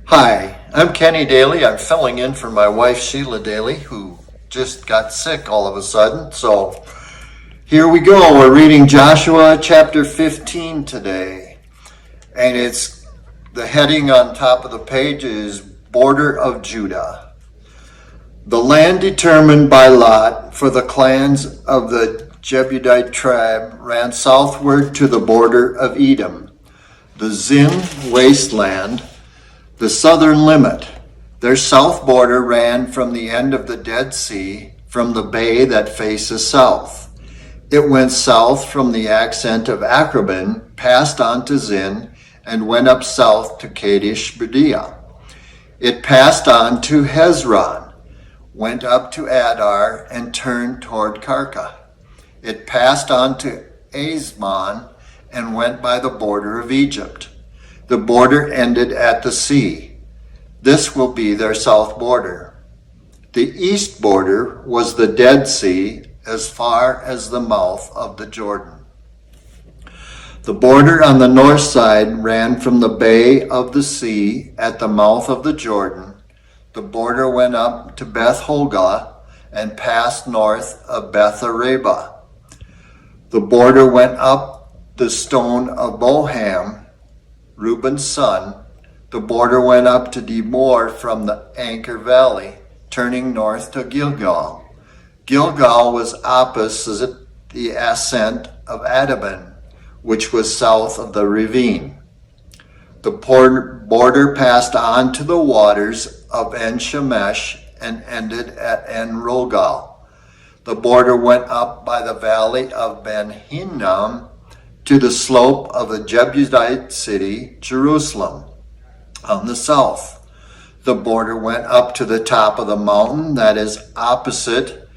Hi, I'm Kenny Daly. I'm filling in for my wife Sheila Daly, who just got sick all of a sudden. So here we go. We're reading Joshua chapter 15 today. And it's the heading on top of the page is Border of Judah. The land determined by Lot for the clans of the Jebusite tribe ran southward to the border of Edom, the Zin wasteland, the southern limit. Their south border ran from the end of the Dead Sea, from the bay that faces south. It went south from the ascent of Akrabban, passed on to Zin, and went up south to Kadesh Barnea. It passed on to Hezron, went up to Adar, and turned toward Karka. It passed on to Azmon and went by the border of Egypt. The border ended at the sea. This will be their south border. The east border was the Dead Sea as far as the mouth of the Jordan. The border on the north side ran from the bay of the sea at the mouth of the Jordan. The border went up to Beth Hoglah and passed north of Beth Araba. The border went up the stone of Boham, Reuben's son. The border went up to Debor from the Anchor Valley, turning north to Gilgal. Gilgal was opposite the ascent of Adabban, which was south of the ravine. The border passed on to the waters of En-Shemesh and ended at En-Rogal. The border went up by the valley of Ben-Hinnom to the slope of the Jebusite city, Jerusalem, on the south. The border went up to the top of the mountain that is opposite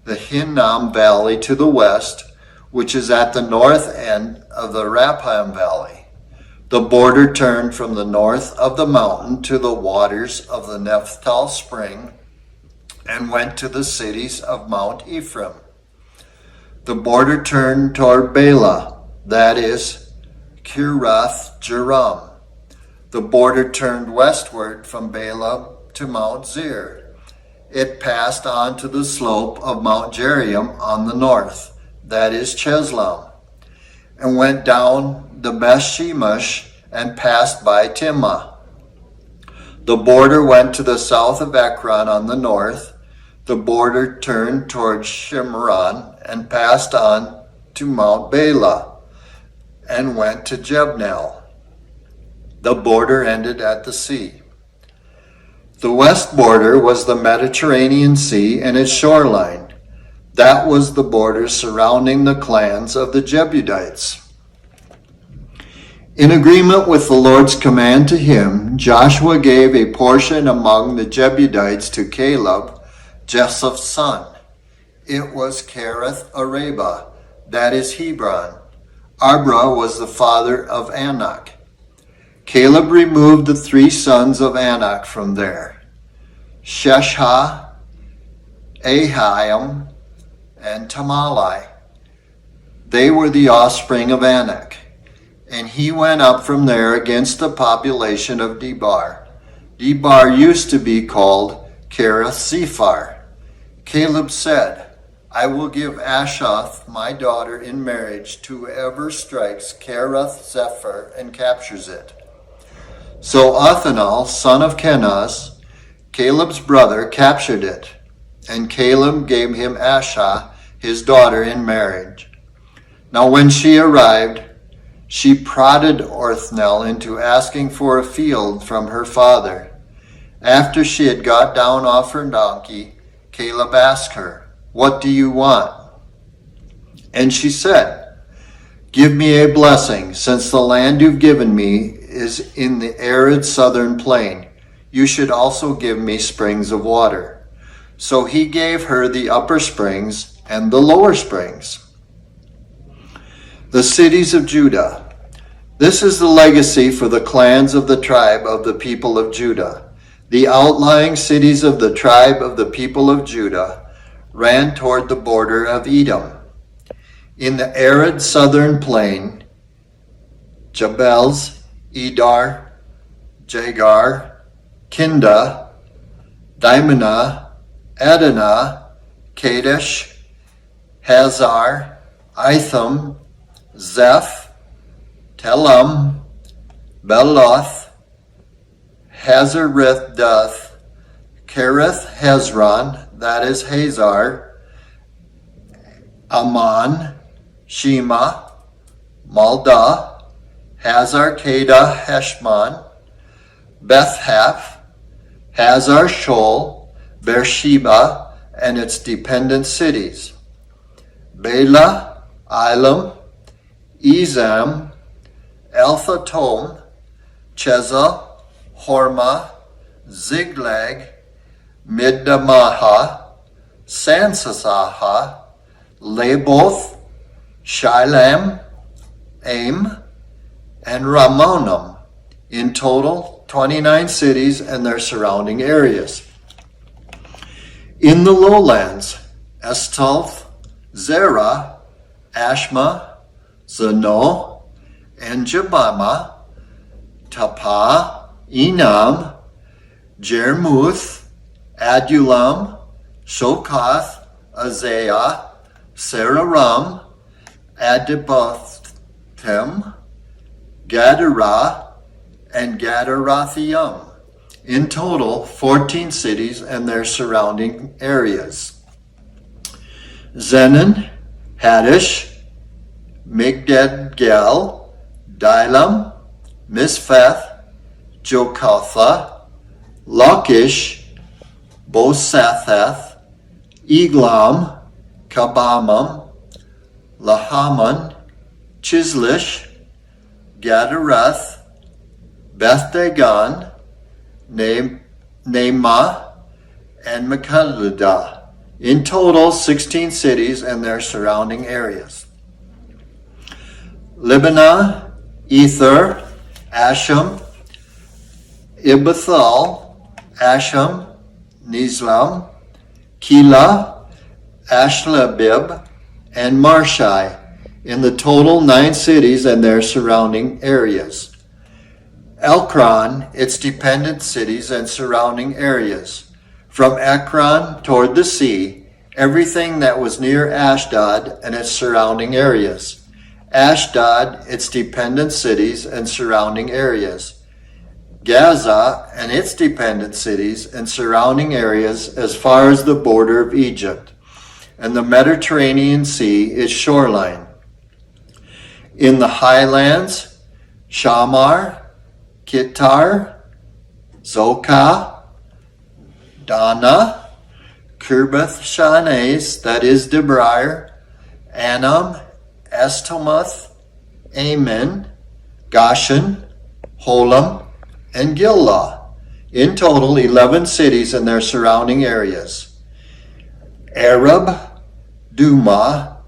the Hinnom Valley to the west, which is at the north end of the Rephaim Valley. The border turned from the north of the mountain to the waters of the Nephthal Spring and went to the cities of Mount Ephraim. The border turned toward Bela, that is, Kiriath Jearim. The border turned westward from Bela to Mount Zir. It passed on to the slope of Mount Gerizim on the north, that is Cheslam, and went down the Beth-Shemesh and passed by Timnah. The border went to the south of Ekron on the north. The border turned toward Shimron and passed on to Mount Bela and went to Jebneel. The border ended at the sea. The west border was the Mediterranean Sea and its shoreline. That was the border surrounding the clans of the Jebusites. In agreement with the Lord's command to him, Joshua gave a portion among the Jebusites to Caleb, Jephunneh's son. It was Kiriath Araba, that is Hebron. Arbra was the father of Anak. Caleb removed the three sons of Anak from there, Sheshha, Ahiam, and Tamalai. They were the offspring of Anak. And he went up from there against the population of Debar. Debar used to be called Kiriath Sephar. Caleb said, I will give Ashoth, my daughter, in marriage to whoever strikes Kiriath Sephar and captures it. So Othniel, son of Kenaz, Caleb's brother, captured it, and Caleb gave him Asha, his daughter, in marriage. Now when she arrived, she prodded Othniel into asking for a field from her father. After she had got down off her donkey, Caleb asked her, What do you want? And she said, Give me a blessing, since the land you've given me is in the arid southern plain. You should also give me springs of water. So he gave her the upper springs and the lower springs. The cities of Judah. This is the legacy for the clans of the tribe of the people of Judah. The outlying cities of the tribe of the people of Judah ran toward the border of Edom. In the arid southern plain, Jabez, Edar, Jagar, Kinda, Dimona, Adana, Kadesh, Hazar, Itham, Zeph, Telem, Beloth, Hazarith-Doth, Kerith Hezron, that is Hazar, Ammon, Shema, Maldah, Hazar Kedah Heshmon, Beth-Haph, Hazar Shol, Beersheba, and its dependent cities, Bela, Elam, Ezam, Elthatom, Cheza, Hormah, Ziglag, Middamaha, Sansasaha, Laboth, Shilam, Aim, and Ramonim. In total, 29 cities and their surrounding areas. In the lowlands, Estolth, Zerah, Ashma, Zanoh, and Jebama, Tapah, Enam, Jermuth, Adulam, Shokath, Azaiah, Sararam, Adibothim, Gadarah, and Gadarathium. In total, 14 cities and their surrounding areas. Zenon, Haddish, Migdal-Gel, Dilam, Mispheth, Jokotha, Lachish, Bosatheth, Eglam, Kabamam, Lahaman, Chislish, Gadareth, Beth-Dagon, Naamah, and Makkedah. In total, 16 cities and their surrounding areas. Libnah, Ether, Asham, Ibethal, Asham, Nizlam, Keilah, Ashlabib, and Marshai. In the total, 9 cities and their surrounding areas. Elkron, its dependent cities and surrounding areas. From Ekron toward the sea, everything that was near Ashdod and its surrounding areas. Ashdod, its dependent cities and surrounding areas. Gaza and its dependent cities and surrounding areas as far as the border of Egypt, and the Mediterranean Sea, its shoreline. In the highlands, Shamar, Kittar, Zokah, Dana, Kirbath Shanes, that is Debrir, Anam, Estomoth, Amen, Goshen, Holam, and Gillah. In total, 11 cities and their surrounding areas. Arab, Duma,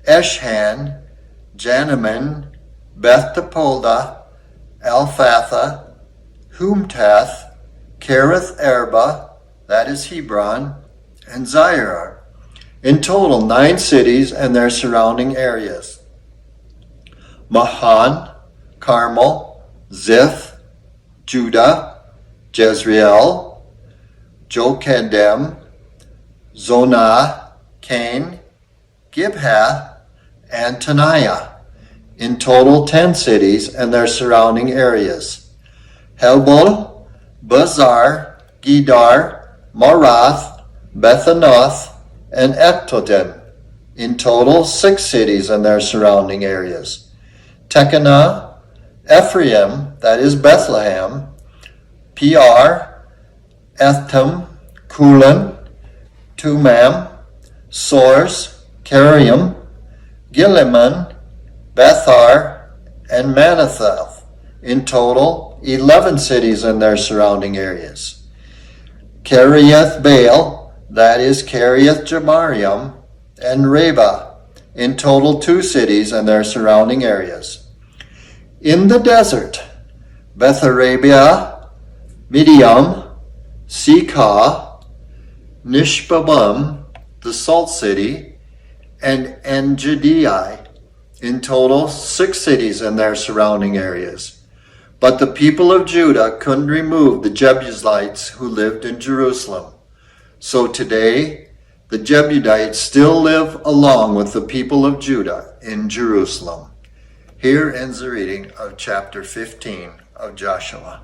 Eshan, Janaman, Beth-Tapolda, Elphatha, Humtath, Kerith Arba, that is Hebron, and Zair. In total, 9 cities and their surrounding areas. Mahan, Carmel, Ziph, Judah, Jezreel, Jokadem, Zonah, Cain, Gibhath, and Taniah. In total, 10 cities and their surrounding areas. Helbol, Bazar, Gedar, Marath, Bethanoth, and Ectodim. In total, 6 cities and their surrounding areas. Tekanah, Ephraim, that is Bethlehem, PR, Etham, Kulan, Tumam, Sors, Karium, Giliman, Bethar, and Manasseth. In total, 11 cities and their surrounding areas. Kiriath Baal, that is Kiriath Jearim, and Reba. In total, 2 cities and their surrounding areas. In the desert, Betharabia, Midian, Sekah, Nishbabam, the salt city, and En-Gedi. In total, 6 cities and their surrounding areas. But the people of Judah couldn't remove the Jebusites who lived in Jerusalem. So today, the Jebusites still live along with the people of Judah in Jerusalem. Here ends the reading of chapter 15 of Joshua.